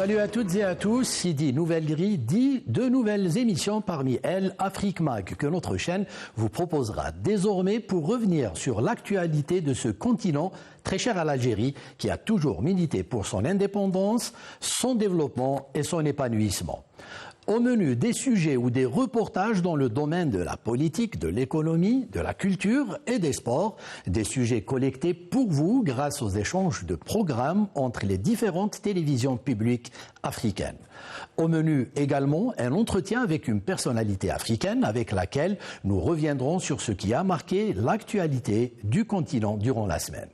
Salut à toutes et à tous. Qui dit Nouvelle Grille dit de nouvelles émissions, parmi elles Afrique Mag, que notre chaîne vous proposera désormais pour revenir sur l'actualité de ce continent très cher à l'Algérie, qui a toujours milité pour son indépendance, son développement et son épanouissement. Au menu, des sujets ou des reportages dans le domaine de la politique, de l'économie, de la culture et des sports, des sujets collectés pour vous grâce aux échanges de programmes entre les différentes télévisions publiques africaines. Au menu également, un entretien avec une personnalité africaine avec laquelle nous reviendrons sur ce qui a marqué l'actualité du continent durant la semaine.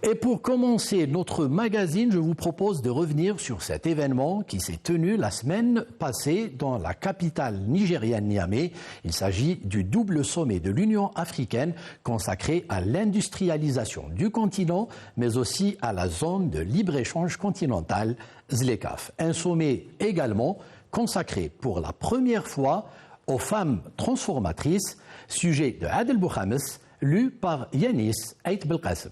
Et pour commencer notre magazine, je vous propose de revenir sur cet événement qui s'est tenu la semaine passée dans la capitale nigérienne Niamey. Il s'agit du double sommet de l'Union africaine consacré à l'industrialisation du continent, mais aussi à la zone de libre-échange continentale ZLECAf. Un sommet également consacré pour la première fois aux femmes transformatrices, sujet de Adel Bouhames, lu par Yanis Ait Belkacem.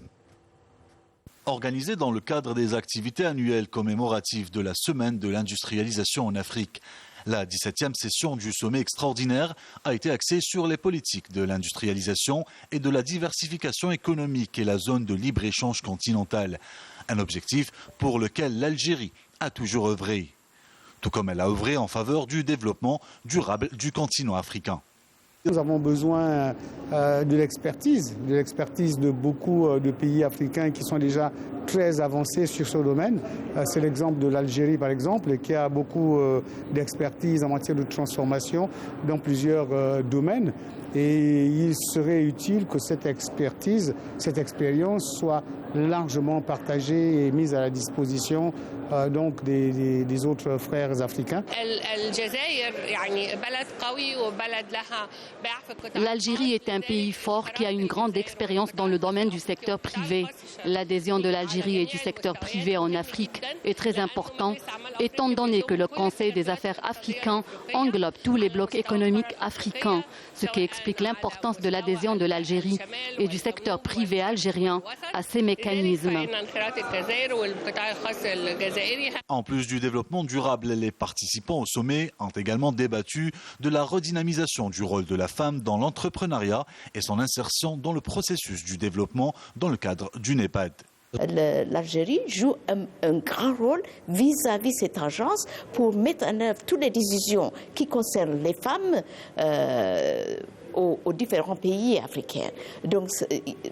Organisé dans le cadre des activités annuelles commémoratives de la Semaine de l'industrialisation en Afrique. La 17e session du sommet extraordinaire a été axée sur les politiques de l'industrialisation et de la diversification économique et la zone de libre-échange continentale. Un objectif pour lequel l'Algérie a toujours œuvré. Tout comme elle a œuvré en faveur du développement durable du continent africain. Nous avons besoin de l'expertise de beaucoup de pays africains qui sont déjà très avancés sur ce domaine. C'est l'exemple de l'Algérie, par exemple, qui a beaucoup d'expertise en matière de transformation dans plusieurs domaines. Et il serait utile que cette expertise, cette expérience soit largement partagée et mise à la disposition donc des autres frères africains. L'Algérie est un pays fort qui a une grande expérience dans le domaine du secteur privé. L'adhésion de l'Algérie et du secteur privé en Afrique est très importante, étant donné que le Conseil des affaires africain englobe tous les blocs économiques africains, ce qui explique l'importance de l'adhésion de l'Algérie et du secteur privé algérien à ces mécanismes. En plus du développement durable, les participants au sommet ont également débattu de la redynamisation du rôle de la femme dans l'entrepreneuriat et son insertion dans le processus du développement dans le cadre du NEPAD. L'Algérie joue un grand rôle vis-à-vis de cette agence pour mettre en œuvre toutes les décisions qui concernent les femmes aux différents pays africains. Donc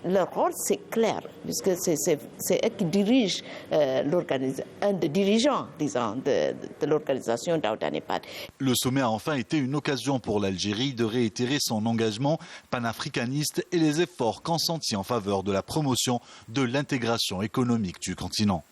leur rôle c'est clair, puisque c'est eux qui dirigent un des dirigeants, disons, de l'organisation d'Aouda-NEPAD. Le sommet a enfin été une occasion pour l'Algérie de réitérer son engagement panafricaniste et les efforts consentis en faveur de la promotion de l'intégration économique du continent.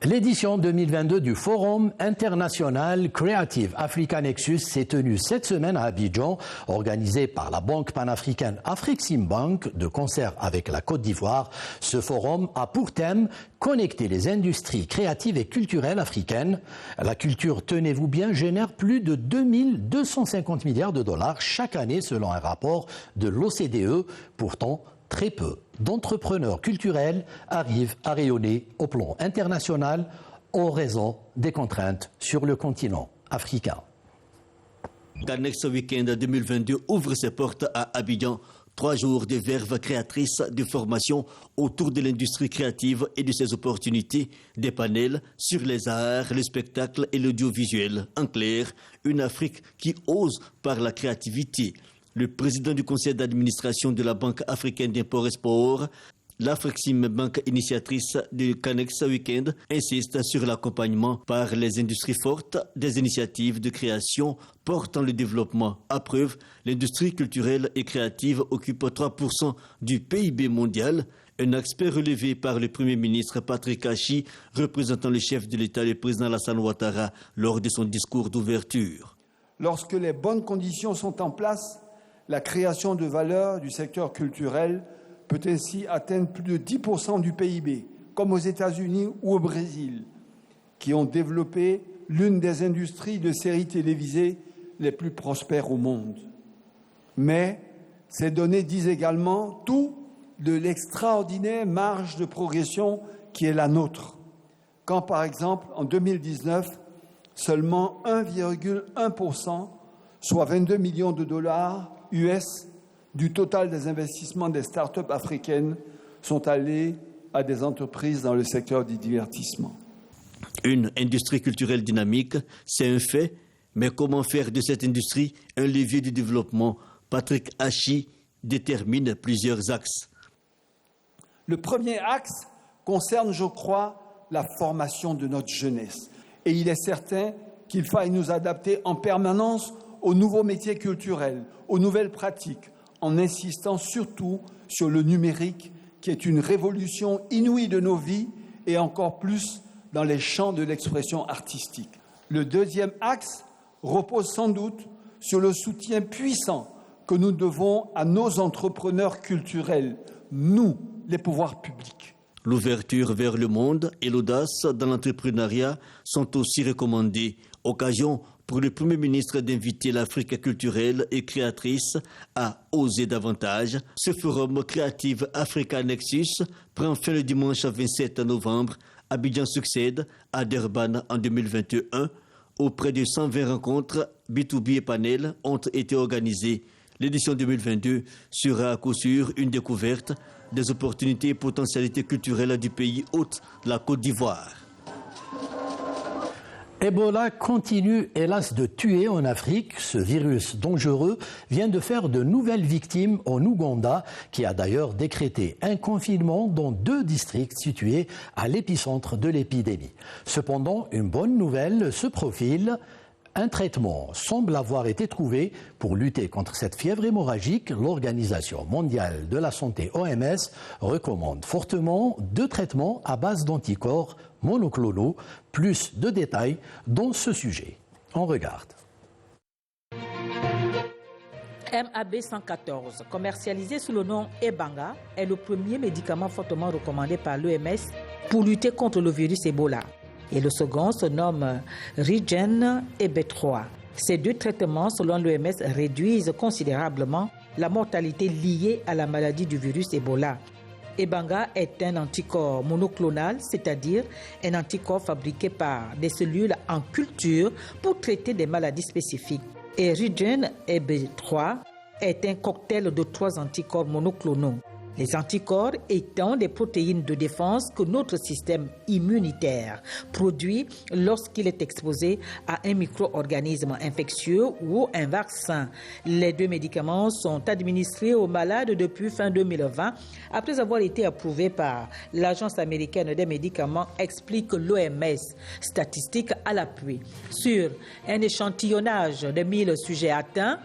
L'édition 2022 du Forum international Creative Africa Nexus s'est tenue cette semaine à Abidjan, organisé par la banque panafricaine Afreximbank de concert avec la Côte d'Ivoire. Ce forum a pour thème connecter les industries créatives et culturelles africaines. La culture, tenez-vous bien, génère plus de 2250 milliards de dollars chaque année selon un rapport de l'OCDE. Pourtant, très peu d'entrepreneurs culturels arrivent à rayonner au plan international en raison des contraintes sur le continent africain. Canex Weekend 2022 ouvre ses portes à Abidjan. 3 jours de verve créatrice de formation autour de l'industrie créative et de ses opportunités, des panels sur les arts, le spectacle et l'audiovisuel. En clair, une Afrique qui ose par la créativité. Le président du conseil d'administration de la Banque africaine d'import-export, l'Afreximbank, initiatrice du Canex Weekend, insiste sur l'accompagnement par les industries fortes des initiatives de création portant le développement. À preuve, l'industrie culturelle et créative occupe 3% du PIB mondial. Un aspect relevé par le Premier ministre Patrick Hachi, représentant le chef de l'État, le président Alassane Ouattara, lors de son discours d'ouverture. Lorsque les bonnes conditions sont en place, la création de valeur du secteur culturel peut ainsi atteindre plus de 10% du PIB, comme aux États-Unis ou au Brésil, qui ont développé l'une des industries de séries télévisées les plus prospères au monde. Mais ces données disent également tout de l'extraordinaire marge de progression qui est la nôtre. quand par exemple en 2019, seulement 1,1%, soit 22 millions de dollars US du total des investissements des start-up africaines sont allés à des entreprises dans le secteur du divertissement. Une industrie culturelle dynamique, c'est un fait, mais comment faire de cette industrie un levier du développement? Patrick Hachi détermine plusieurs axes. Le premier axe concerne, je crois, la formation de notre jeunesse. Et il est certain qu'il faille nous adapter en permanence aux nouveaux métiers culturels, aux nouvelles pratiques, en insistant surtout sur le numérique, qui est une révolution inouïe de nos vies et encore plus dans les champs de l'expression artistique. Le deuxième axe repose sans doute sur le soutien puissant que nous devons à nos entrepreneurs culturels, nous, les pouvoirs publics. L'ouverture vers le monde et l'audace dans l'entrepreneuriat sont aussi recommandées. Occasion pour le Premier ministre d'inviter l'Afrique culturelle et créatrice à oser davantage. Ce forum Creative Africa Nexus prend fin le dimanche 27 novembre. Abidjan succède à Durban en 2021. Auprès de 120 rencontres, B2B et panels ont été organisées. L'édition 2022 sera à coup sûr une découverte des opportunités et potentialités culturelles du pays hôte, la Côte d'Ivoire. Ebola continue hélas de tuer en Afrique. Ce virus dangereux vient de faire de nouvelles victimes en Ouganda, qui a d'ailleurs décrété un confinement dans 2 districts situés à l'épicentre de l'épidémie. Cependant, une bonne nouvelle se profile. Un traitement semble avoir été trouvé pour lutter contre cette fièvre hémorragique. L'Organisation mondiale de la santé, OMS, recommande fortement 2 traitements à base d'anticorps monoclonaux. Plus de détails dans ce sujet. On regarde. MAB 114, commercialisé sous le nom Ebanga, est le premier médicament fortement recommandé par l'OMS pour lutter contre le virus Ebola. Et le second se nomme Regen EB3. Ces 2 traitements, selon l'OMS, réduisent considérablement la mortalité liée à la maladie du virus Ebola. Ebanga est un anticorps monoclonal, c'est-à-dire un anticorps fabriqué par des cellules en culture pour traiter des maladies spécifiques. Et Regen EB3 est un cocktail de 3 anticorps monoclonaux. Les anticorps étant des protéines de défense que notre système immunitaire produit lorsqu'il est exposé à un micro-organisme infectieux ou un vaccin. Les 2 médicaments sont administrés aux malades depuis fin 2020 après avoir été approuvés par l'Agence américaine des médicaments, explique l'OMS. Statistiques à l'appui. Sur un échantillonnage de 1000 sujets atteints,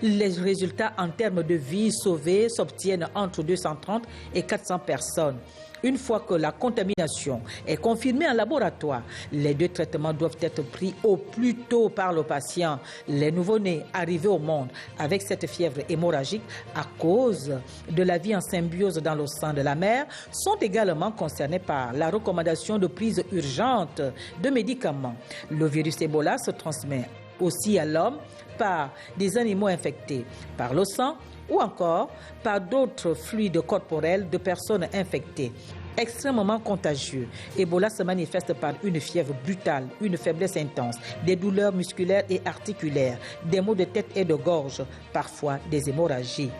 les résultats en termes de vies sauvées s'obtiennent entre 230 et 400 personnes. Une fois que la contamination est confirmée en laboratoire, les 2 traitements doivent être pris au plus tôt par le patient. Les nouveau-nés arrivés au monde avec cette fièvre hémorragique à cause de la vie en symbiose dans le sang de la mère sont également concernés par la recommandation de prise urgente de médicaments. Le virus Ebola se transmet aussi à l'homme par des animaux infectés, par le sang ou encore par d'autres fluides corporels de personnes infectées. Extrêmement contagieux, Ebola se manifeste par une fièvre brutale, une faiblesse intense, des douleurs musculaires et articulaires, des maux de tête et de gorge, parfois des hémorragies.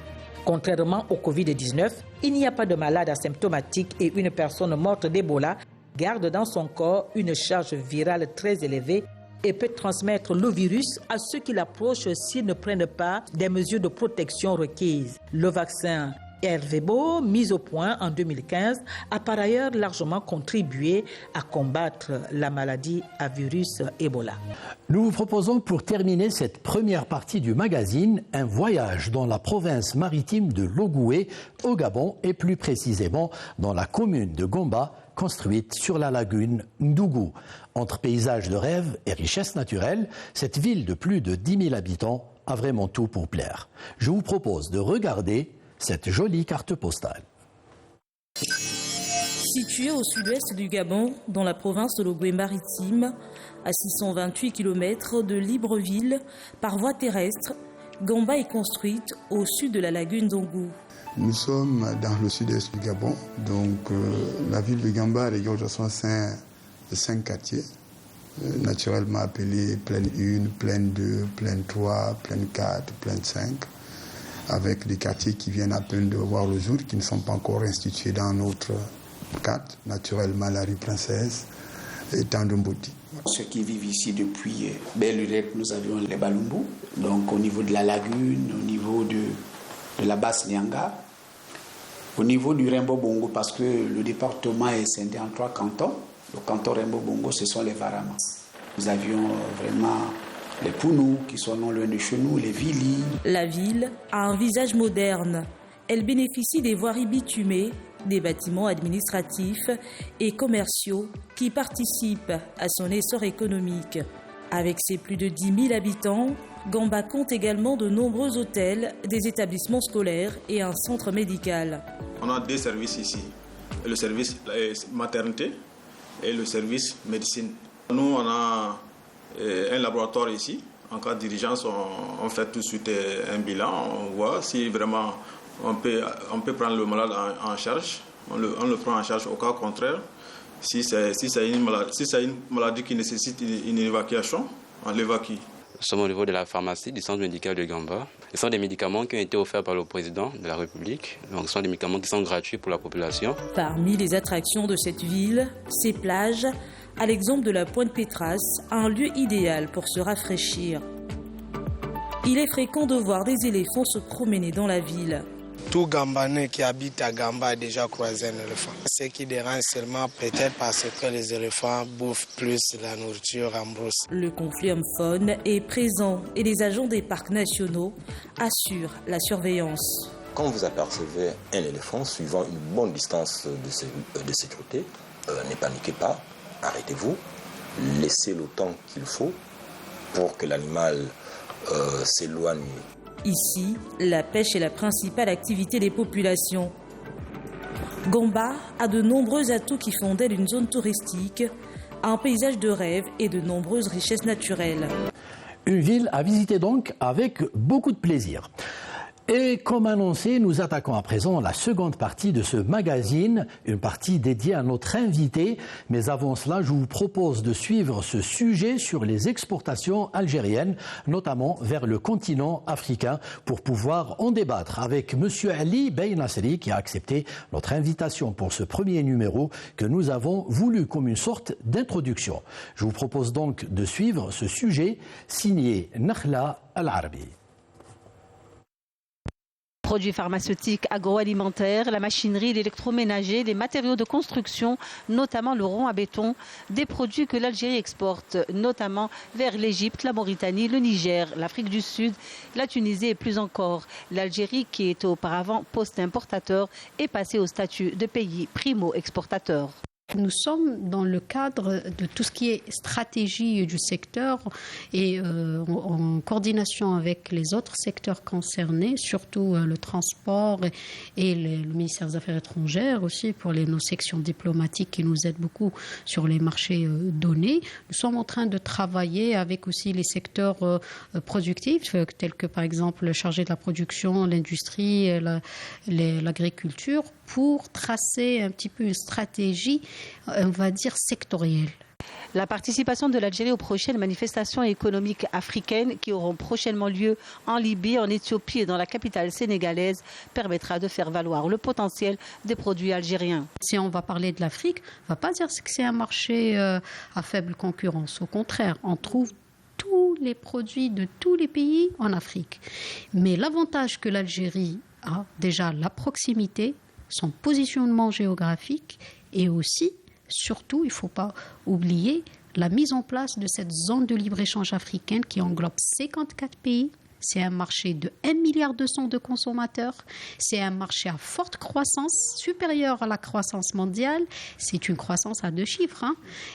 Contrairement au Covid-19, il n'y a pas de malade asymptomatique et une personne morte d'Ebola garde dans son corps une charge virale très élevée et peut transmettre le virus à ceux qui l'approchent s'ils ne prennent pas des mesures de protection requises. Le vaccin Ervebo, mis au point en 2015, a par ailleurs largement contribué à combattre la maladie à virus Ebola. Nous vous proposons pour terminer cette première partie du magazine un voyage dans la province maritime de Logoué au Gabon et plus précisément dans la commune de Gomba, construite sur la lagune Ndougou. Entre paysages de rêve et richesse naturelle, cette ville de plus de 10 000 habitants a vraiment tout pour plaire. Je vous propose de regarder cette jolie carte postale. Située au sud-ouest du Gabon, dans la province de Logoué-Maritime, à 628 km de Libreville, par voie terrestre, Gomba est construite au sud de la lagune d'Ndougou. Nous sommes dans le sud-est du Gabon, donc la ville de Gomba, les Georges de 5 quartiers, naturellement appelés plaine 1, plaine 2, plaine 3, plaine 4, plaine 5, avec des quartiers qui viennent à peine de voir le jour, qui ne sont pas encore institués dans notre cadre, naturellement la rue Princesse et Tandembouti. Ceux qui vivent ici depuis belle lurette, nous avions les Balumbu, donc au niveau de la lagune, au niveau de la basse Lianga, au niveau du Rembo Bongo, parce que le département est scindé en 3 cantons. Le canton Rembo Bongo, ce sont les Varama. Nous avions vraiment les Pounou, qui sont non loin de chez nous, les Vili. La ville a un visage moderne. Elle bénéficie des voiries bitumées, des bâtiments administratifs et commerciaux qui participent à son essor économique. Avec ses plus de 10 000 habitants, Gamba compte également de nombreux hôtels, des établissements scolaires et un centre médical. On a 2 services ici, le service maternité et le service médecine. Nous, on a un laboratoire ici. En cas de d'urgence, on fait tout de suite un bilan. On voit si vraiment on peut prendre le malade en charge. On le prend en charge au cas contraire. Si c'est une maladie qui nécessite une évacuation, on l'évacue. Nous sommes au niveau de la pharmacie du centre médical de Gamba. Ce sont des médicaments qui ont été offerts par le président de la République. Donc, ce sont des médicaments qui sont gratuits pour la population. Parmi les attractions de cette ville, ces plages, à l'exemple de la Pointe Pétras, un lieu idéal pour se rafraîchir. Il est fréquent de voir des éléphants se promener dans la ville. Tout Gambanais qui habite à Gamba a déjà croisé un éléphant. Ce qui dérange seulement peut-être parce que les éléphants bouffent plus la nourriture en brousse. Le conflit homme-faune est présent et les agents des parcs nationaux assurent la surveillance. Quand vous apercevez un éléphant suivant une bonne distance de sécurité, ne paniquez pas, arrêtez-vous, laissez le temps qu'il faut pour que l'animal s'éloigne. Ici, la pêche est la principale activité des populations. Gamba a de nombreux atouts qui font d'elle une zone touristique, un paysage de rêve et de nombreuses richesses naturelles. Une ville à visiter donc avec beaucoup de plaisir. Et comme annoncé, nous attaquons à présent la seconde partie de ce magazine, une partie dédiée à notre invité. Mais avant cela, je vous propose de suivre ce sujet sur les exportations algériennes, notamment vers le continent africain, pour pouvoir en débattre avec M. Ali Beynasri, qui a accepté notre invitation pour ce premier numéro que nous avons voulu comme une sorte d'introduction. Je vous propose donc de suivre ce sujet signé Nakhla Al-Arabi. Produits pharmaceutiques, agroalimentaires, la machinerie, l'électroménager, les matériaux de construction, notamment le rond à béton, des produits que l'Algérie exporte, notamment vers l'Égypte, la Mauritanie, le Niger, l'Afrique du Sud, la Tunisie et plus encore. L'Algérie, qui était auparavant post-importateur, est passée au statut de pays primo-exportateur. Nous sommes dans le cadre de tout ce qui est stratégie du secteur et en coordination avec les autres secteurs concernés, surtout le transport et le ministère des Affaires étrangères aussi pour nos sections diplomatiques qui nous aident beaucoup sur les marchés donnés. Nous sommes en train de travailler avec aussi les secteurs productifs tels que par exemple le chargé de la production, l'industrie, l'agriculture pour tracer un petit peu une stratégie, on va dire, sectorielle. La participation de l'Algérie aux prochaines manifestations économiques africaines qui auront prochainement lieu en Libye, en Éthiopie et dans la capitale sénégalaise permettra de faire valoir le potentiel des produits algériens. Si on va parler de l'Afrique, on ne va pas dire que c'est un marché à faible concurrence. Au contraire, on trouve tous les produits de tous les pays en Afrique. Mais l'avantage que l'Algérie a, déjà la proximité, son positionnement géographique et aussi, surtout, il ne faut pas oublier la mise en place de cette zone de libre-échange africaine qui englobe 54 pays. C'est un marché de 1,2 milliard de consommateurs. C'est un marché à forte croissance, supérieure à la croissance mondiale. C'est une croissance à 2 chiffres.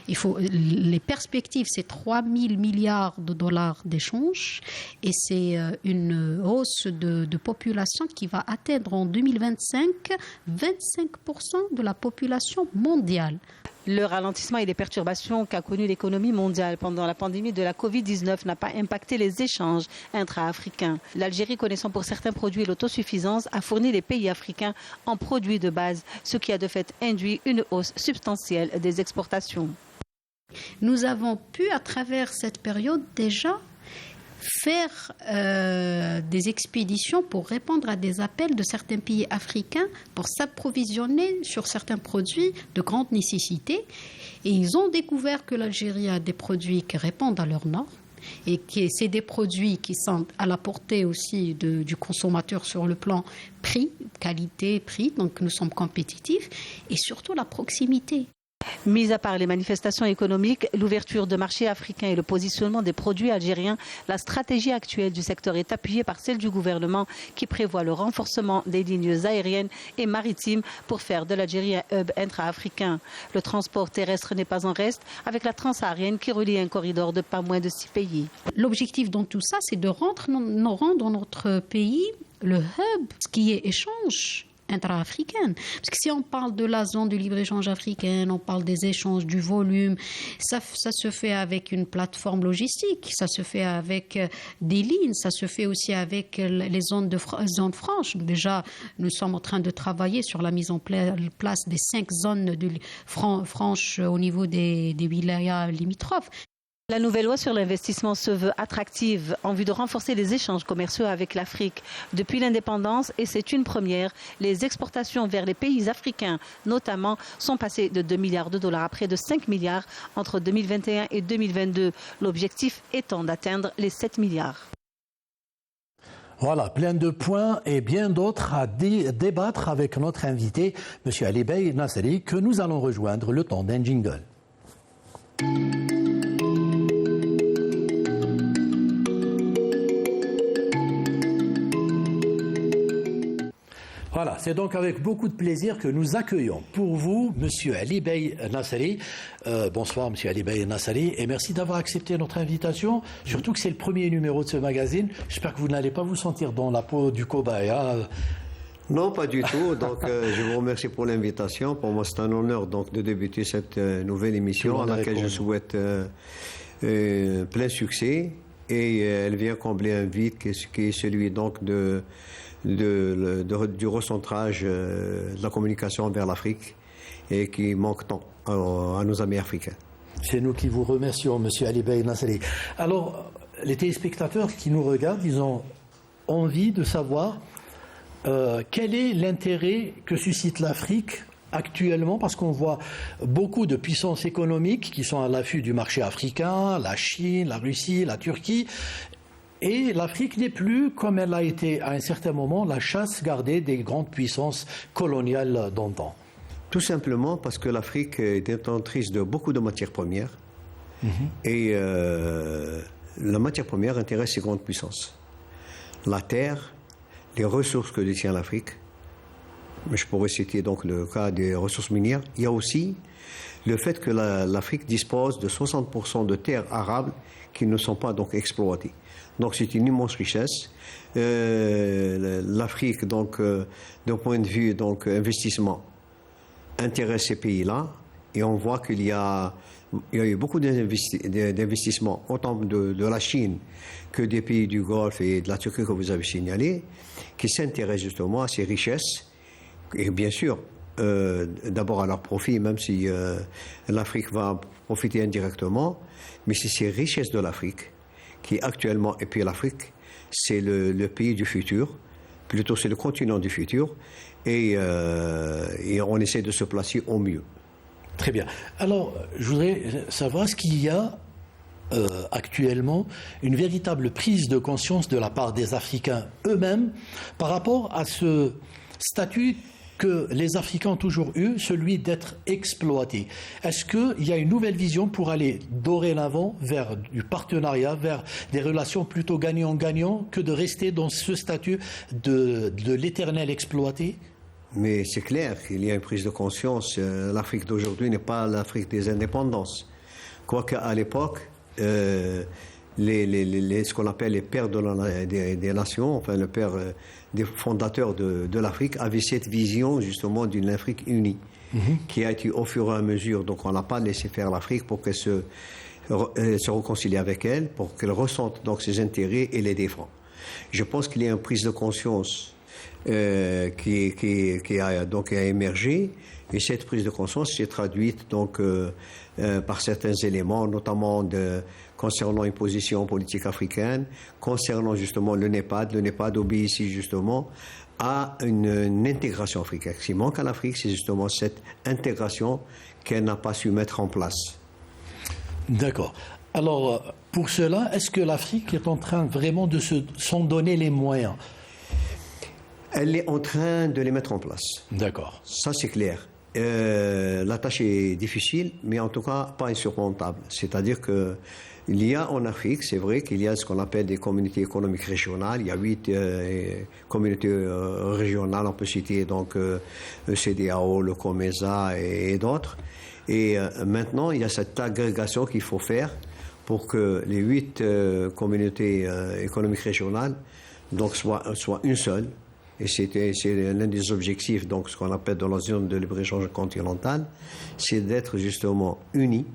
Les perspectives, c'est 3 000 milliards de dollars d'échange. Et c'est une hausse de population qui va atteindre en 2025 25% de la population mondiale. Le ralentissement et les perturbations qu'a connu l'économie mondiale pendant la pandémie de la Covid-19 n'a pas impacté les échanges intra-africains. L'Algérie, connaissant pour certains produits l'autosuffisance, a fourni les pays africains en produits de base, ce qui a de fait induit une hausse substantielle des exportations. Nous avons pu, à travers cette période, déjà faire des expéditions pour répondre à des appels de certains pays africains pour s'approvisionner sur certains produits de grande nécessité. Et ils ont découvert que l'Algérie a des produits qui répondent à leurs normes et que c'est des produits qui sont à la portée aussi du consommateur sur le plan prix, qualité, prix. Donc nous sommes compétitifs et surtout la proximité. Mis à part les manifestations économiques, l'ouverture de marchés africains et le positionnement des produits algériens, la stratégie actuelle du secteur est appuyée par celle du gouvernement qui prévoit le renforcement des lignes aériennes et maritimes pour faire de l'Algérie un hub intra-africain. Le transport terrestre n'est pas en reste avec la transsaharienne qui relie un corridor de pas moins de 6 pays. L'objectif dans tout ça, c'est de rendre notre pays le hub, ce qui est échange intra-africaine. Parce que si on parle de la zone de libre-échange africaine, on parle des échanges, du volume, ça se fait avec une plateforme logistique, ça se fait avec des lignes, ça se fait aussi avec les zones franches. Déjà, nous sommes en train de travailler sur la mise en place des 5 zones franches au niveau des wilayas limitrophes. La nouvelle loi sur l'investissement se veut attractive en vue de renforcer les échanges commerciaux avec l'Afrique. Depuis l'indépendance, et c'est une première, les exportations vers les pays africains, notamment, sont passées de 2 milliards de dollars à près de 5 milliards entre 2021 et 2022. L'objectif étant d'atteindre les 7 milliards. Voilà, plein de points et bien d'autres à débattre avec notre invité, M. Ali Bey Nasseri, que nous allons rejoindre le temps d'un jingle. Voilà, c'est donc avec beaucoup de plaisir que nous accueillons pour vous M. Ali Bey Nasseri. Bonsoir M. Ali Bey Nasseri et merci d'avoir accepté notre invitation, surtout que c'est le premier numéro de ce magazine. J'espère que vous n'allez pas vous sentir dans la peau du cobaye. Non, pas du tout. Donc, je vous remercie pour l'invitation. Pour moi, c'est un honneur donc, de débuter cette nouvelle émission à laquelle je souhaite plein succès. Et elle vient combler un vide qui est celui donc du recentrage de la communication vers l'Afrique et qui manque tant à nos amis africains. C'est nous qui vous remercions, M. Ali Bey Nasseri. Alors, les téléspectateurs qui nous regardent, ils ont envie de savoir quel est l'intérêt que suscite l'Afrique actuellement, parce qu'on voit beaucoup de puissances économiques qui sont à l'affût du marché africain, la Chine, la Russie, la Turquie. Et l'Afrique n'est plus, comme elle a été à un certain moment, la chasse gardée des grandes puissances coloniales d'antan. Tout simplement parce que l'Afrique est détentrice de beaucoup de matières premières. Et la matière première intéresse ces grandes puissances. La terre, les ressources que détient l'Afrique. Je pourrais citer donc le cas des ressources minières. Il y a aussi le fait que l'Afrique dispose de 60% de terres arables qui ne sont pas donc exploitées. Donc c'est une immense richesse. L'Afrique, donc, d'un point de vue donc, investissement, intéresse ces pays-là. Et on voit qu'il y a eu beaucoup d'investissements, autant de la Chine que des pays du Golfe et de la Turquie que vous avez signalé, qui s'intéressent justement à ces richesses. Et bien sûr, d'abord à leur profit, même si l'Afrique va profiter indirectement, mais c'est ces richesses de l'Afrique qui actuellement, et puis l'Afrique, c'est le pays du futur, plutôt c'est le continent du futur, et on essaie de se placer au mieux. Très bien. Alors, je voudrais savoir, est-ce qu'il y a actuellement une véritable prise de conscience de la part des Africains eux-mêmes par rapport à ce statut que les Africains ont toujours eu, celui d'être exploités. Est-ce qu'il y a une nouvelle vision pour aller dorénavant vers du partenariat, vers des relations plutôt gagnant-gagnant, que de rester dans ce statut de l'éternel exploité ? Mais c'est clair qu'il y a une prise de conscience. L'Afrique d'aujourd'hui n'est pas l'Afrique des indépendances. Quoique à l'époque, ce qu'on appelle les pères des nations, enfin le père des fondateurs de l'Afrique, avaient cette vision justement d'une Afrique unie, qui a été au fur et à mesure. Donc on n'a pas laissé faire l'Afrique pour qu'elle se réconcilie avec elle, pour qu'elle ressente donc ses intérêts et les défend. Je pense qu'il y a une prise de conscience qui a émergé. Et cette prise de conscience s'est traduite donc, par certains éléments, notamment concernant une position politique africaine, concernant justement le NEPAD. Le NEPAD obéit ici justement à une intégration africaine. Ce qui manque à l'Afrique, c'est justement cette intégration qu'elle n'a pas su mettre en place. D'accord. Alors, pour cela, est-ce que l'Afrique est en train vraiment de s'en donner les moyens? Elle est en train de les mettre en place. D'accord. Ça, c'est clair. La tâche est difficile, mais en tout cas pas insurmontable. C'est-à-dire que il y a en Afrique, c'est vrai qu'il y a ce qu'on appelle des communautés économiques régionales. Il y a 8 communautés régionales, on peut citer donc le CEDEAO, le COMESA et d'autres. Et maintenant, il y a cette agrégation qu'il faut faire pour que les 8 communautés économiques régionales donc soient une seule. Et c'est l'un des objectifs, donc ce qu'on appelle dans la zone de libre-échange continentale, c'est d'être justement unis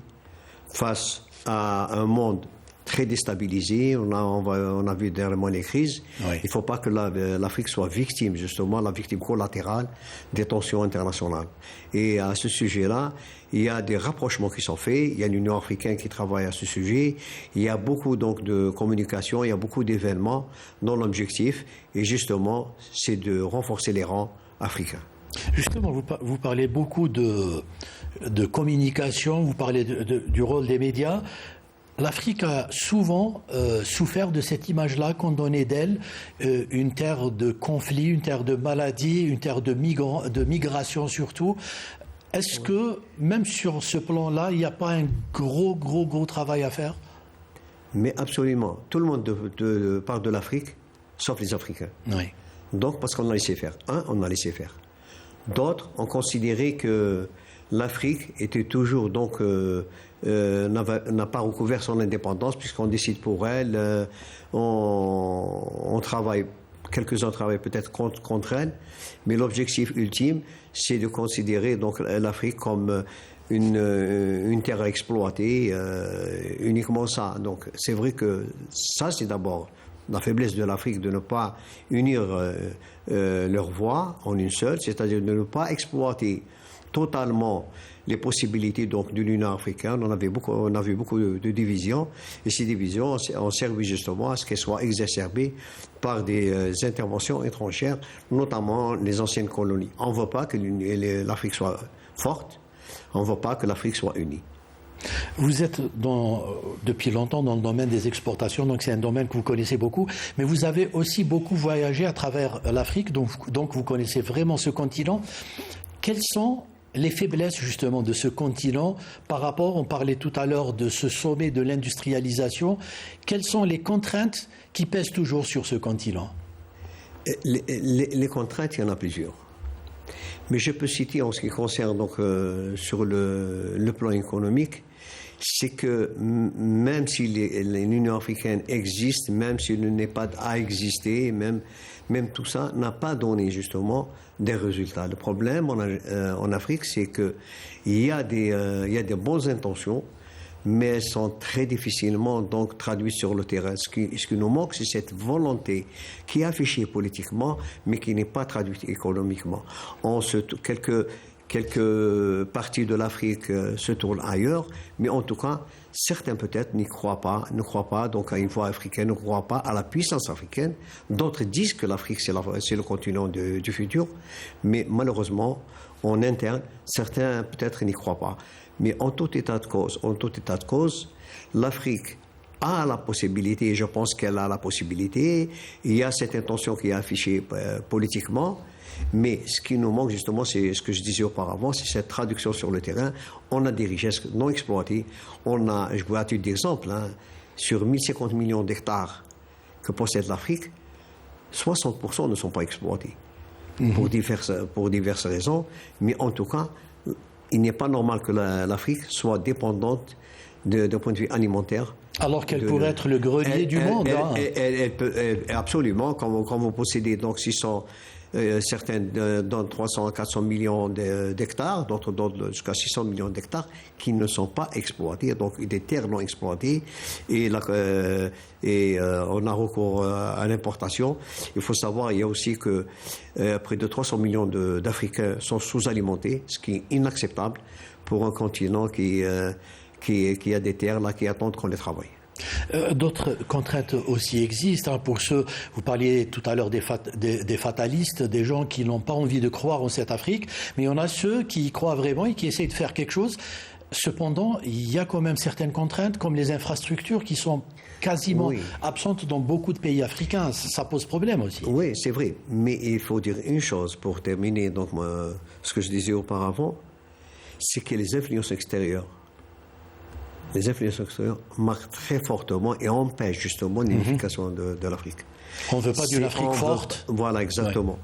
face à un monde très déstabilisé. On a vu dernièrement les crises. Oui. Il ne faut pas que l'Afrique soit victime, justement, la victime collatérale des tensions internationales. Et à ce sujet-là, il y a des rapprochements qui sont faits. Il y a l'Union africaine qui travaille à ce sujet. Il y a beaucoup donc de communication, il y a beaucoup d'événements dont l'objectif est justement c'est de renforcer les rangs africains. Justement, vous parlez beaucoup de communication, vous parlez du rôle des médias. L'Afrique a souvent souffert de cette image-là qu'on donnait d'elle, une terre de conflit, une terre de maladie, une terre de migration surtout. Est-ce que, même sur ce plan-là, il n'y a pas un gros travail à faire? Mais absolument. Tout le monde parle de l'Afrique, sauf les Africains. Oui. Donc, parce qu'on a laissé faire. On a laissé faire. D'autres ont considéré que l'Afrique était toujours, donc, n'a pas recouvert son indépendance, puisqu'on décide pour elle, on travaille. Quelques-uns travaillent peut-être contre elle, mais l'objectif ultime, c'est de considérer donc l'Afrique comme une terre à exploiter, uniquement ça. Donc c'est vrai que ça, c'est d'abord la faiblesse de l'Afrique de ne pas unir leur voix en une seule, c'est-à-dire de ne pas exploiter totalement les possibilités donc de l'Union africaine. On a vu beaucoup de divisions, et ces divisions ont servi justement à ce qu'elles soient exacerbées par des interventions étrangères, notamment les anciennes colonies. On ne veut pas que l'Afrique soit forte, on ne veut pas que l'Afrique soit unie. Vous êtes depuis longtemps dans le domaine des exportations, donc c'est un domaine que vous connaissez beaucoup, mais vous avez aussi beaucoup voyagé à travers l'Afrique, donc vous connaissez vraiment ce continent. Quelles sont les faiblesses justement de ce continent par rapport, on parlait tout à l'heure de ce sommet de l'industrialisation, quelles sont les contraintes qui pèsent toujours sur ce continent? Les contraintes, il y en a plusieurs. Mais je peux citer en ce qui concerne donc sur le plan économique, c'est que même si l'Union africaine existe, même si le NEPAD a existé, même tout ça n'a pas donné justement des résultats. Le problème en Afrique, c'est qu'il y a des bonnes intentions, mais elles sont très difficilement donc traduites sur le terrain. Ce qui nous manque, c'est cette volonté qui est affichée politiquement, mais qui n'est pas traduite économiquement. Quelques parties de l'Afrique se tournent ailleurs, mais en tout cas, certains peut-être ne croient pas donc à une voie africaine, ne croient pas à la puissance africaine. D'autres disent que l'Afrique c'est le continent du futur, mais malheureusement, en interne, certains peut-être n'y croient pas. Mais en tout état de cause, l'Afrique a la possibilité, et je pense qu'elle a la possibilité, il y a cette intention qui est affichée politiquement. Mais ce qui nous manque justement, c'est ce que je disais auparavant, c'est cette traduction sur le terrain. On a des richesses non exploitées. Je vous donne un titre d'exemple, sur 1050 millions d'hectares que possède l'Afrique, 60% ne sont pas exploités pour diverses raisons. Mais en tout cas, il n'est pas normal que l'Afrique soit dépendante d'un point de vue alimentaire. Alors qu'elle pourrait être le grenier du monde. Elle peut, absolument, quand vous possédez donc 600 certains donnent 300-400 millions d'hectares, d'autres donnent jusqu'à 600 millions d'hectares qui ne sont pas exploités, donc des terres non exploitées, et on a recours à l'importation. Il faut savoir, il y a aussi que près de 300 millions d'Africains sont sous-alimentés, ce qui est inacceptable pour un continent qui a des terres là qui attendent qu'on les travaille. D'autres contraintes aussi existent. Pour ceux, vous parliez tout à l'heure des fatalistes, des gens qui n'ont pas envie de croire en cette Afrique, mais il y en a ceux qui y croient vraiment et qui essayent de faire quelque chose. Cependant, il y a quand même certaines contraintes, comme les infrastructures, qui sont quasiment absentes dans beaucoup de pays africains. Ça pose problème aussi. Oui, c'est vrai. Mais il faut dire une chose pour terminer. Donc, ce que je disais auparavant, c'est que les influences extérieures marquent très fortement et empêchent justement l'unification de l'Afrique. On ne veut pas d'une Afrique forte. Voilà, exactement.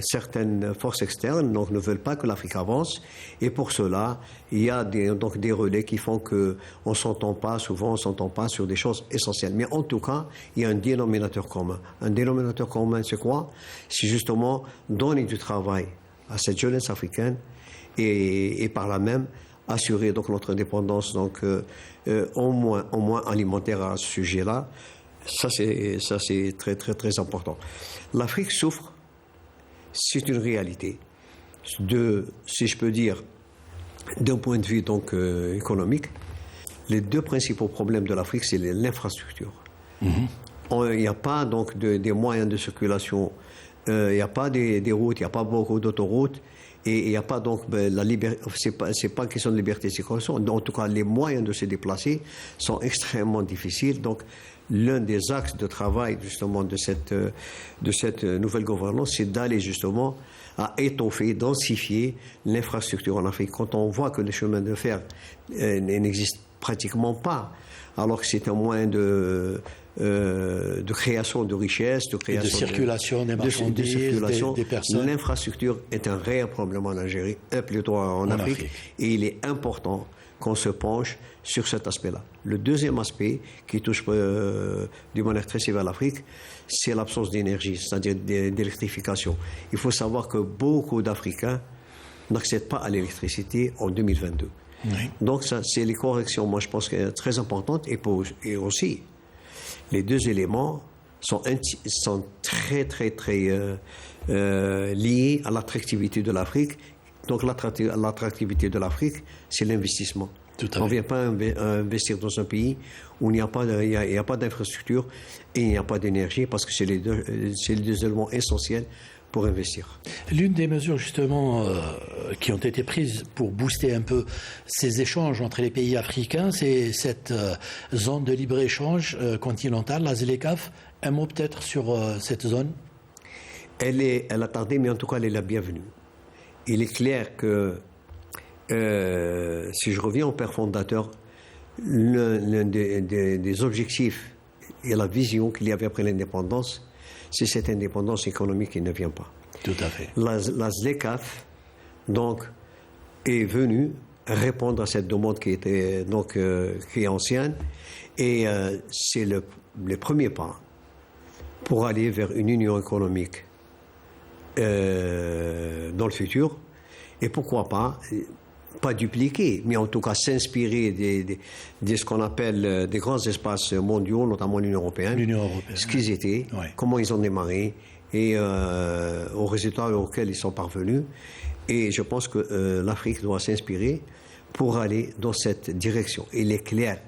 Certaines forces externes donc, ne veulent pas que l'Afrique avance, et pour cela, il y a des relais qui font qu'on ne s'entend pas, souvent on ne s'entend pas sur des choses essentielles. Mais en tout cas, il y a un dénominateur commun. Un dénominateur commun, c'est quoi? C'est justement donner du travail à cette jeunesse africaine et par là même assurer donc notre indépendance donc au moins alimentaire à ce sujet-là. Ça c'est très très très important. L'Afrique souffre, c'est une réalité. Si je peux dire, d'un point de vue donc économique, les deux principaux problèmes de l'Afrique, c'est l'infrastructure. Il n'y a pas donc des moyens de circulation, il n'y a pas des routes, il n'y a pas beaucoup d'autoroutes. Et il n'y a pas donc la liberté, c'est pas une question de liberté de circulation. En tout cas, les moyens de se déplacer sont extrêmement difficiles. Donc, l'un des axes de travail justement de cette nouvelle gouvernance, c'est d'aller justement à étoffer, densifier l'infrastructure en Afrique. Quand on voit que les chemins de fer n'existent pratiquement pas, alors que c'est un moyen de création de richesses, de création de circulation des marchandises, des personnes. L'infrastructure est un réel problème en Algérie, plutôt en Afrique, et il est important qu'on se penche sur cet aspect-là. Le deuxième aspect qui touche d'une manière très sévère l'Afrique, c'est l'absence d'énergie, c'est-à-dire d'électrification. Il faut savoir que beaucoup d'Africains n'accèdent pas à l'électricité en 2022. Oui. Donc ça, c'est les corrections, moi je pense, très importantes, et aussi les deux éléments sont très très très liés à l'attractivité de l'Afrique. Donc l'attractivité de l'Afrique, c'est l'investissement. On ne vient pas investir dans un pays où il n'y a pas d'infrastructure et il n'y a pas d'énergie, parce que c'est les deux éléments essentiels pour investir. L'une des mesures justement qui ont été prises pour booster un peu ces échanges entre les pays africains, c'est cette zone de libre-échange continentale, la ZLECAf. Un mot peut-être sur cette zone? Elle a tardé, mais en tout cas elle est la bienvenue. Il est clair que si je reviens au père fondateur, l'un des objectifs et la vision qu'il y avait après l'indépendance, c'est cette indépendance économique qui ne vient pas. Tout à fait. La ZLECAf, donc, est venue répondre à cette demande qui était qui est ancienne, et c'est le premier pas pour aller vers une union économique dans le futur, et pourquoi pas dupliquer, mais en tout cas s'inspirer de ce qu'on appelle des grands espaces mondiaux, notamment l'Union européenne, ce qu'ils étaient, comment ils ont démarré, et aux résultats auxquels ils sont parvenus. Et je pense que l'Afrique doit s'inspirer pour aller dans cette direction. Il est clair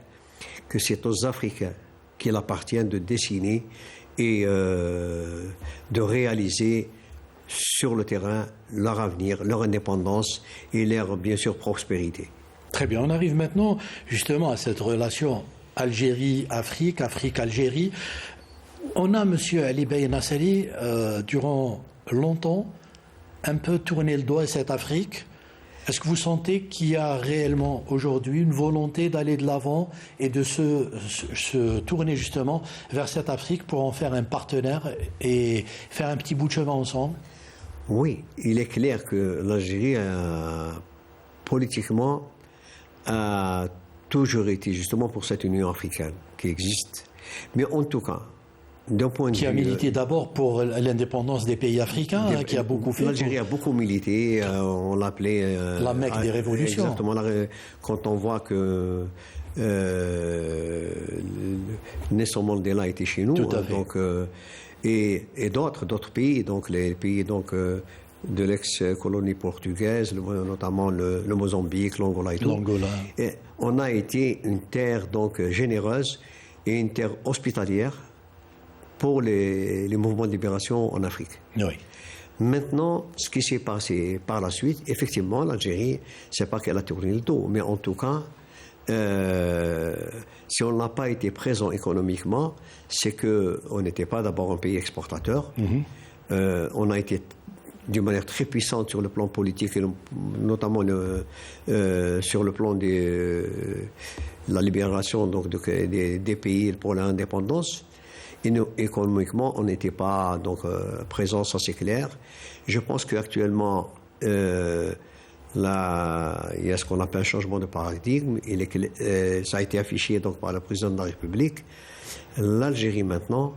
que c'est aux Africains qu'il appartient de dessiner et de réaliser sur le terrain leur avenir, leur indépendance et leur, bien sûr, prospérité. Très bien, on arrive maintenant justement à cette relation Algérie-Afrique, Afrique-Algérie. On a, M. Ali Bey Nasseri, durant longtemps, un peu tourné le doigt à cette Afrique. Est-ce que vous sentez qu'il y a réellement aujourd'hui une volonté d'aller de l'avant et de se tourner justement vers cette Afrique pour en faire un partenaire et faire un petit bout de chemin ensemble? Oui, il est clair que l'Algérie, politiquement, a toujours été justement pour cette Union africaine qui existe. Mais en tout cas, d'un point de qui vue, a milité d'abord pour l'indépendance des pays africains, qui a beaucoup fait. L'Algérie a beaucoup milité, on l'appelait la Mecque des révolutions. Exactement, quand on voit que Nelson Mandela était chez nous, tout à fait. donc, et d'autres pays, donc les pays de l'ex-colonie portugaise, notamment le Mozambique, l'Angola et tout. Et on a été une terre donc généreuse et une terre hospitalière pour les mouvements de libération en Afrique. Oui. Maintenant, ce qui s'est passé par la suite, effectivement, l'Algérie, c'est pas qu'elle a tourné le dos, mais en tout cas, si on n'a pas été présent économiquement, c'est qu'on n'était pas d'abord un pays exportateur. On a été d'une manière très puissante sur le plan politique, et notamment sur le plan de la libération donc, des pays pour l'indépendance. Et nous, économiquement, on n'était pas donc, présent, ça c'est clair. Je pense qu'actuellement, il y a ce qu'on appelle un changement de paradigme. Ça a été affiché donc, par le président de la République. L'Algérie, maintenant,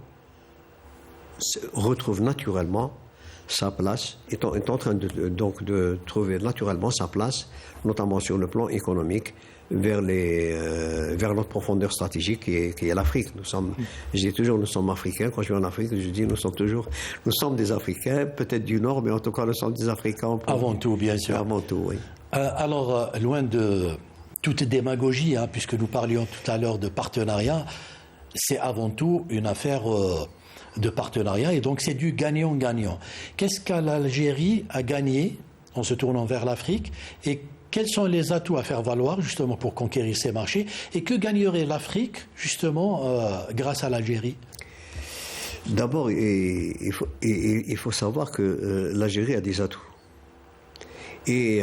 retrouve naturellement sa place, est en train de trouver naturellement sa place, notamment sur le plan économique, vers notre profondeur stratégique qui est l'Afrique. Je dis toujours, nous sommes Africains. Quand je vais en Afrique, je dis, nous sommes des Africains, peut-être du Nord, mais en tout cas, nous sommes des Africains. Avant tout, bien sûr. Avant tout, oui. Alors, loin de toute démagogie, puisque nous parlions tout à l'heure de partenariat, c'est avant tout une affaire de partenariat, et donc c'est du gagnant-gagnant. Qu'est-ce qu'Algérie a gagné en se tournant vers l'Afrique, et quels sont les atouts à faire valoir justement pour conquérir ces marchés, et que gagnerait l'Afrique justement grâce à l'Algérie? D'abord, il faut savoir que l'Algérie a des atouts. Et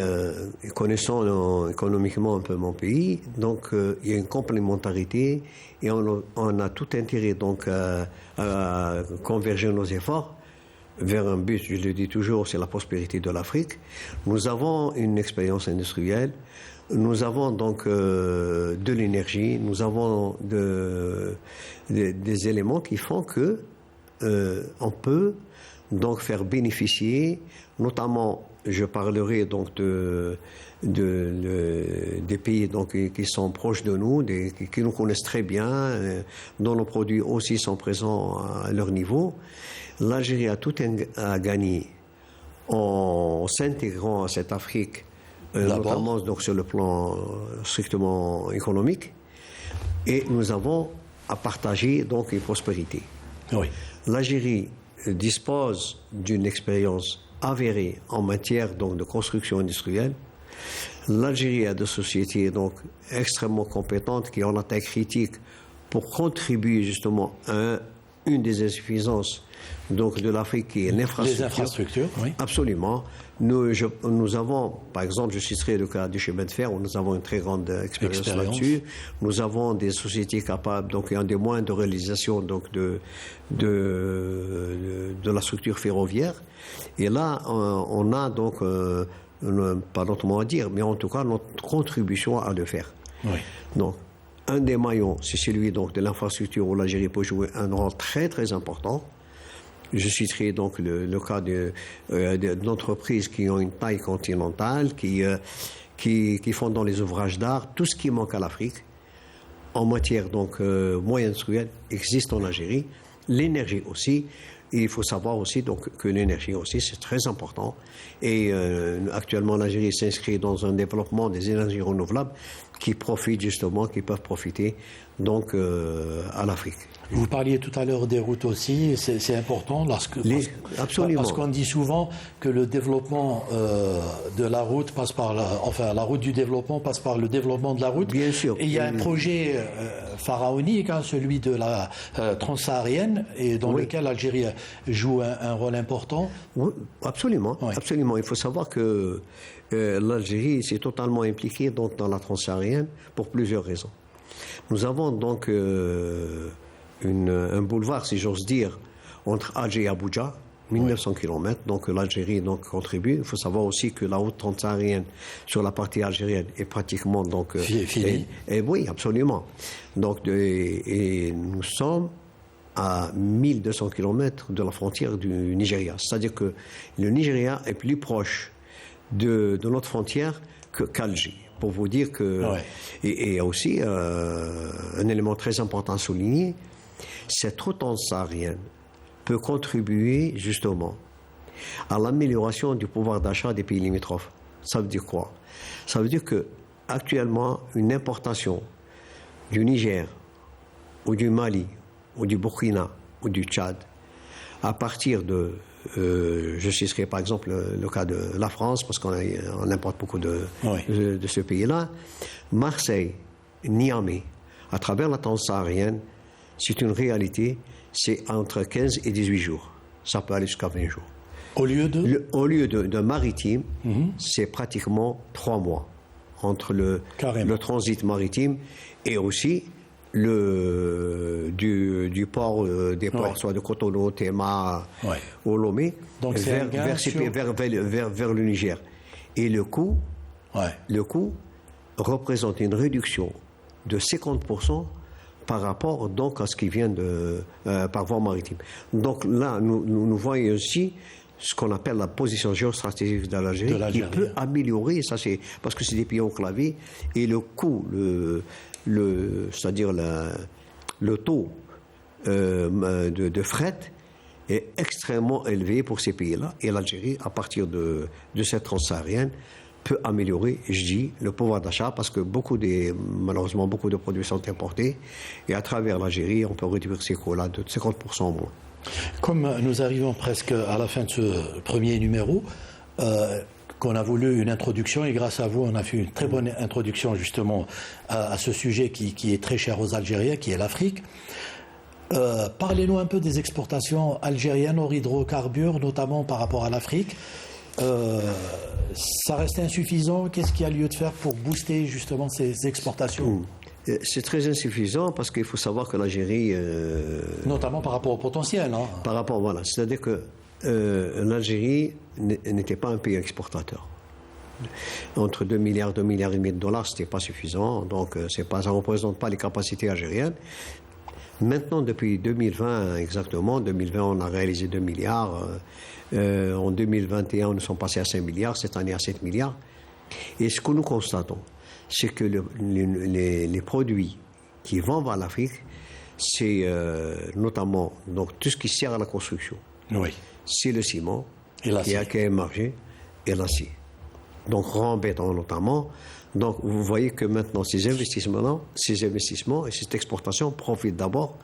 connaissant économiquement un peu mon pays, donc il y a une complémentarité, et on a tout intérêt donc à converger nos efforts vers un but, je le dis toujours, c'est la prospérité de l'Afrique. Nous avons une expérience industrielle, nous avons donc de l'énergie, nous avons des éléments qui font que on peut donc faire bénéficier, notamment, je parlerai donc des pays donc, qui sont proches de nous, qui nous connaissent très bien, dont nos produits aussi sont présents à leur niveau. L'Algérie a tout à gagner en s'intégrant à cette Afrique, notamment donc, sur le plan strictement économique, et nous avons à partager donc une prospérité. Oui. L'Algérie dispose d'une expérience avérée en matière donc, de construction industrielle. L'Algérie a des sociétés donc, extrêmement compétentes qui ont la taille critique pour contribuer justement à une des insuffisances donc, de l'Afrique qui est l'infrastructure. Les infrastructures, oui. Absolument. Nous avons, par exemple, je citerai le cas du chemin de fer où nous avons une très grande expérience là-dessus. Nous avons des sociétés capables, donc, et un des moyens de réalisation donc, de la structure ferroviaire. Et là, on a donc, pas notre mot à dire, mais en tout cas notre contribution à le faire. Oui. Donc, un des maillons, c'est celui donc, de l'infrastructure où l'Algérie peut jouer un rôle très très important. Je citerai donc le cas d'entreprises qui ont une taille continentale, qui font dans les ouvrages d'art tout ce qui manque à l'Afrique en matière donc moyens industriels existe en Algérie. L'énergie aussi. Et il faut savoir aussi donc, que l'énergie aussi, c'est très important. Et actuellement, l'Algérie s'inscrit dans un développement des énergies renouvelables qui profitent justement, qui peuvent profiter donc à l'Afrique. Vous parliez tout à l'heure des routes aussi, c'est important absolument. Parce qu'on dit souvent que le développement de la route passe par la route du développement passe par le développement de la route. Bien sûr. Et il y a un projet pharaonique, celui de la transsaharienne, et dans lequel l'Algérie joue un rôle important. Oui, absolument, oui. Absolument. Il faut savoir que l'Algérie s'est totalement impliquée donc, dans la transsaharienne pour plusieurs raisons. Nous avons donc un boulevard, si j'ose dire, entre Alger et Abuja, 1900 km, donc l'Algérie donc, contribue. Il faut savoir aussi que la route transsaharienne sur la partie algérienne est pratiquement donc finie. Et oui, absolument. Donc, et nous sommes à 1200 km de la frontière du Nigeria. C'est-à-dire que le Nigeria est plus proche de notre frontière qu'Alger. Pour vous dire que... Ouais. Et aussi, un élément très important à souligner, cette route transsaharienne peut contribuer justement à l'amélioration du pouvoir d'achat des pays limitrophes. Ça veut dire quoi? Ça veut dire que actuellement, une importation du Niger ou du Mali ou du Burkina ou du Tchad, à partir de, je citerai par exemple le cas de la France, parce qu'on importe beaucoup de ce pays-là, Marseille, Niamey, à travers la transsaharienne, c'est une réalité, c'est entre 15 et 18 jours. Ça peut aller jusqu'à 20 jours. Au lieu de maritime, c'est pratiquement 3 mois entre le transit maritime et aussi du port, des ports, soit de Cotonou, Tema, ou Lomé, vers le Niger. Et le coût représente une réduction de 50% par rapport donc à ce qui vient par voie maritime. Donc là, nous voyons aussi ce qu'on appelle la position géostratégique de l'Algérie, qui peut améliorer, ça c'est parce que c'est des pays enclavés, et le coût, c'est-à-dire le taux de fret est extrêmement élevé pour ces pays-là, et l'Algérie, à partir de cette transsaharienne, peut améliorer, je dis, le pouvoir d'achat, parce que malheureusement, beaucoup de produits sont importés, et à travers l'Algérie, on peut réduire ces coûts-là de 50% au moins. Comme nous arrivons presque à la fin de ce premier numéro, qu'on a voulu une introduction, et grâce à vous, on a fait une très bonne introduction justement à ce sujet qui est très cher aux Algériens, qui est l'Afrique. Parlez-nous un peu des exportations algériennes hors hydrocarbures, notamment par rapport à l'Afrique. Ça reste insuffisant. Qu'est-ce qu'il y a lieu de faire pour booster justement ces exportations ? C'est très insuffisant parce qu'il faut savoir que l'Algérie... notamment par rapport au potentiel. Hein. Par rapport, voilà. C'est-à-dire que l'Algérie n'était pas un pays exportateur. Entre 2 milliards, 2 milliards et demi de dollars, ce n'était pas suffisant. Donc ça ne représente pas les capacités algériennes. Maintenant, depuis 2020, exactement, 2020, on a réalisé 2 milliards. En 2021, nous sommes passés à 5 milliards. Cette année, à 7 milliards. Et ce que nous constatons, c'est que les produits qui vont vers l'Afrique, c'est notamment donc, tout ce qui sert à la construction. Oui. C'est le ciment, qui est émergé, et l'acier. Donc, rang béton notamment. Donc, vous voyez que maintenant, ces investissements et cette exportation profitent d'abord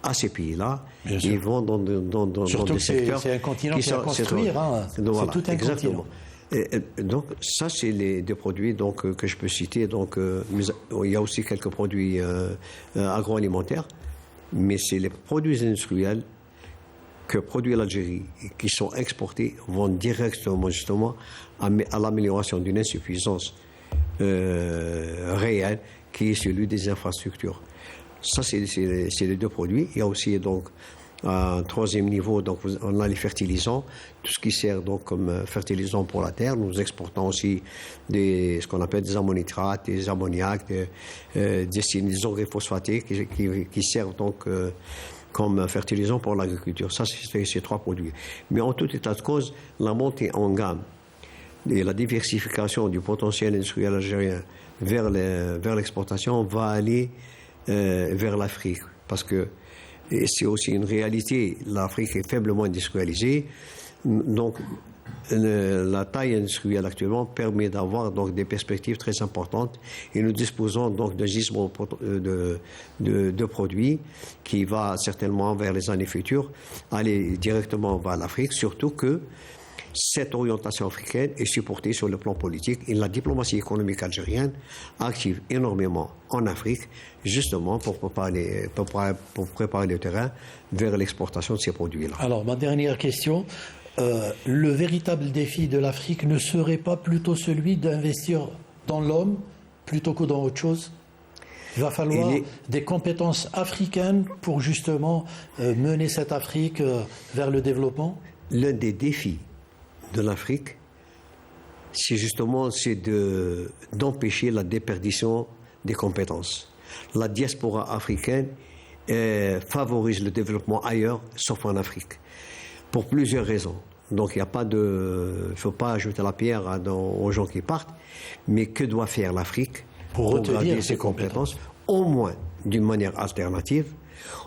à ces pays-là. Ils vont dans des secteurs... C'est un continent qui va construire. Hein. Donc, voilà, c'est tout un exactement. continent. Et donc, ça, c'est des produits donc, que je peux citer. Donc, il y a aussi quelques produits agroalimentaires, mais c'est les produits industriels que produit l'Algérie et qui sont exportés vont directement, justement, à l'amélioration d'une insuffisance réelle qui est celui des infrastructures. Ça, c'est les deux produits. Il y a aussi, donc, un troisième niveau, donc on a les fertilisants, tout ce qui sert donc comme fertilisant pour la terre. Nous exportons aussi ce qu'on appelle des ammonitrates, des ammoniacs, des engrais phosphatés qui servent donc comme fertilisant pour l'agriculture. Ça, c'est ces 3 produits. Mais en tout état de cause, la montée en gamme et la diversification du potentiel industriel algérien vers l'exportation va aller vers l'Afrique, parce que et c'est aussi une réalité. L'Afrique est faiblement industrialisée. Donc, la taille industrielle actuellement permet d'avoir donc des perspectives très importantes. Et nous disposons donc d'un gisement de produits qui va certainement vers les années futures aller directement vers l'Afrique. Surtout que cette orientation africaine est supportée sur le plan politique et la diplomatie économique algérienne active énormément en Afrique, justement pour préparer le terrain vers l'exportation de ces produits-là. Alors, ma dernière question, le véritable défi de l'Afrique ne serait pas plutôt celui d'investir dans l'homme plutôt que dans autre chose ? Il va falloir des compétences africaines pour justement mener cette Afrique vers le développement ? L'un des défis de l'Afrique, c'est justement d'empêcher la déperdition des compétences. La diaspora africaine favorise le développement ailleurs, sauf en Afrique, pour plusieurs raisons. Donc il ne faut pas ajouter la pierre aux gens qui partent, mais que doit faire l'Afrique pour retenir ses compétences, au moins d'une manière alternative,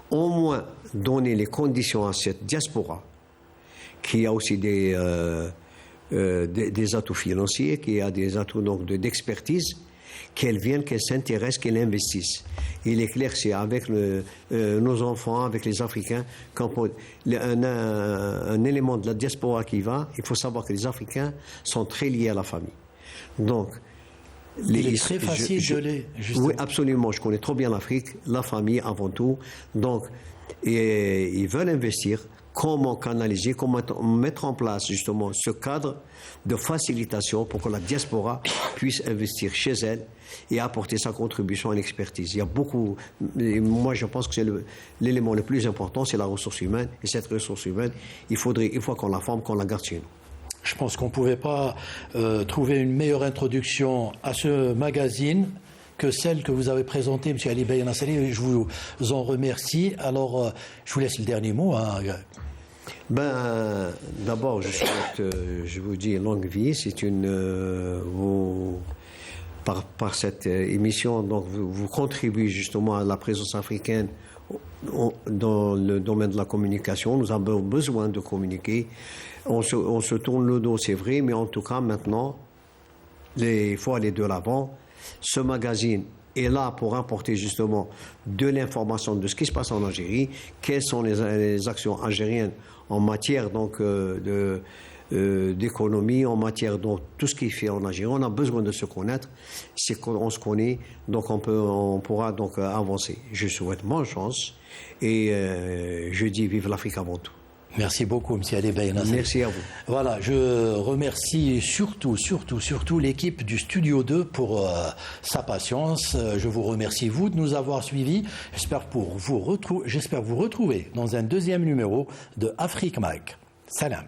au moins donner les conditions à cette diaspora, qui a aussi des atouts financiers, qui a des atouts donc d'expertise, qu'elle vienne, qu'elle s'intéresse, qu'elle investisse. Il est clair, c'est avec nos enfants, avec les Africains, un élément de la diaspora qui va, il faut savoir que les Africains sont très liés à la famille. Donc, il est très facile de les... Oui, absolument, je connais trop bien l'Afrique, la famille avant tout. Donc, ils veulent investir. Comment canaliser, comment mettre en place justement ce cadre de facilitation pour que la diaspora puisse investir chez elle et apporter sa contribution à l'expertise. Il y a beaucoup, moi je pense que c'est l'élément le plus important, c'est la ressource humaine. Et cette ressource humaine, il faudrait, une fois qu'on la forme, qu'on la garde chez nous. Je pense qu'on ne pouvait pas trouver une meilleure introduction à ce magazine que celle que vous avez présentée, M. Ali Beye Nasseri. Je vous en remercie. Alors, je vous laisse le dernier mot. D'abord, je vous dis longue vie. C'est par cette émission, donc vous contribuez justement à la présence africaine dans le domaine de la communication. Nous avons besoin de communiquer. On se tourne le dos, c'est vrai, mais en tout cas maintenant, il faut aller de l'avant. Ce magazine est là pour apporter justement de l'information de ce qui se passe en Algérie, quelles sont les actions algériennes en matière donc d'économie, en matière de tout ce qui est fait en Algérie. On a besoin de se connaître. C'est qu'on se connaît, donc on pourra donc avancer. Je souhaite bonne chance et je dis vive l'Afrique avant tout. Merci beaucoup, M. Ali Beye Nasseri. Merci à vous. Voilà, je remercie surtout l'équipe du Studio 2 pour sa patience. Je vous remercie, vous, de nous avoir suivis. J'espère vous retrouver dans un deuxième numéro de Afrique Mag. Salam.